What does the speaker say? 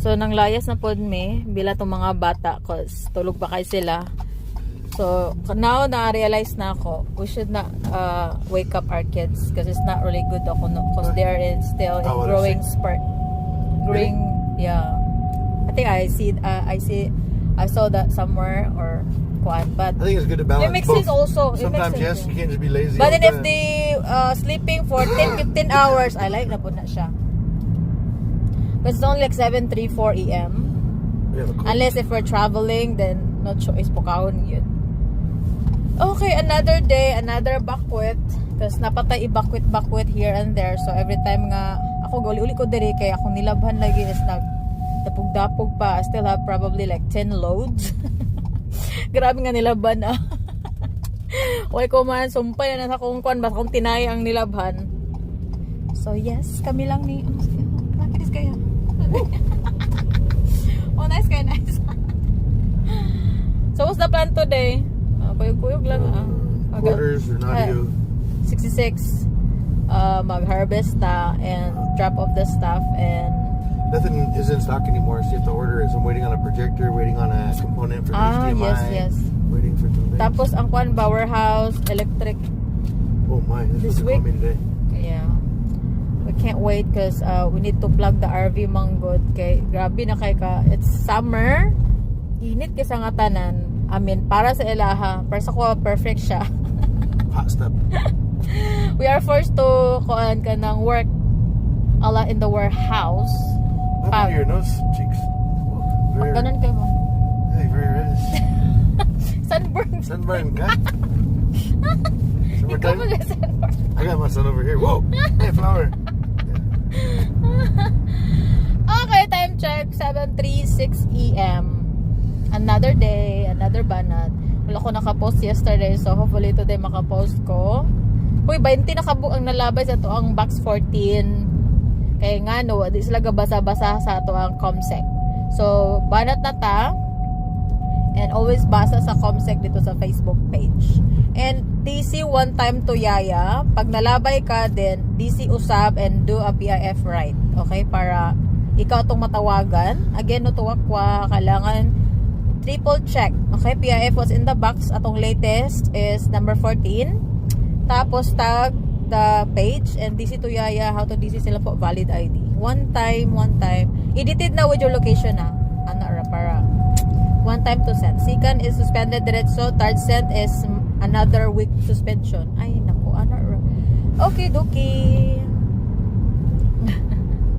So nang layas na pod me bila tong mga bata cause tulog pa kay sila. So now na-realize na ako we should not wake up our kids because it's not really good ako no because they are still in growing spurt. Growing yeah. I think I saw that somewhere or kuan but I think it's good to balance it makes both. sense also. Sometimes it makes yes, sense. you can't just be lazy. But then all if the time. they sleeping for 10-15 hours, I like na po na siya. But it's only like 7:34 a.m. We have a cool. Unless if we're traveling, then no choice po kaon yun. Okay, another day, another bakwit. Because napatay bakwit here and there. So every time nga, ako uli ko diri kaya akong nilabhan lagi is dapog-dapog pa. I still have probably like 10 loads. Grabe nga nilabhan na. Uy ko man, sumpay na sa kong kwan, basta kong tinay ang nilabhan. So yes, kami lang ni... Bakit is kaya? Oh, nice kaya, nice. So what's the plan today? Kuyog-kuyog lang Quarters or naughty. 66 mag-harvest na and drop off the stuff and Nothing is in stock anymore, so you have to order it. So I'm waiting on a projector, waiting on a component for HDMI. yes. Waiting for some things. Tapos ang kwan, powerhouse, electric. Oh my, This this was week? me today. Yeah. We can't wait because we need to plug the RV manggod. Kay grabe na kay ka. It's summer. Init kasi nga tanan. I mean, para sa ilaha. Para sa ko, perfect siya. Hot stuff. We are forced to kuan ka ng work a lot in the warehouse. Look at your nose cheeks. Oh, very, Ganun kayo mo. hey, very reddish. Sunburn. Sunburn, ka? Ikaw Summertime? ba na sunburn? I got my son over here. Whoa! Hey, flower. Okay, time check. 7:36 a.m. Another day, another banat. Wala ko nakapost yesterday, so hopefully today makapost ko. Uy, 20 nakabuk ang nalabay sa to ang box 14. Kaya nga no, di sila gabasa-basa sa to ang Comsec. So, banat na ta. And always basa sa Comsec dito sa Facebook page. And DC one time to Yaya. Pag nalabay ka din, DC usab and do a PIF right. Okay? Para ikaw itong matawagan. Again, no tuwakwa, kailangan triple check. Okay? PIF was in the box. Atong latest is number 14. Tapos tag the page and DC to Yaya, how to DC sila po, valid ID. One time. Edited na with your location na. Ano ra para one time to send. Second is suspended diretso. Third send is another week suspension. Ay, naku, ano ra. Okay, dokie.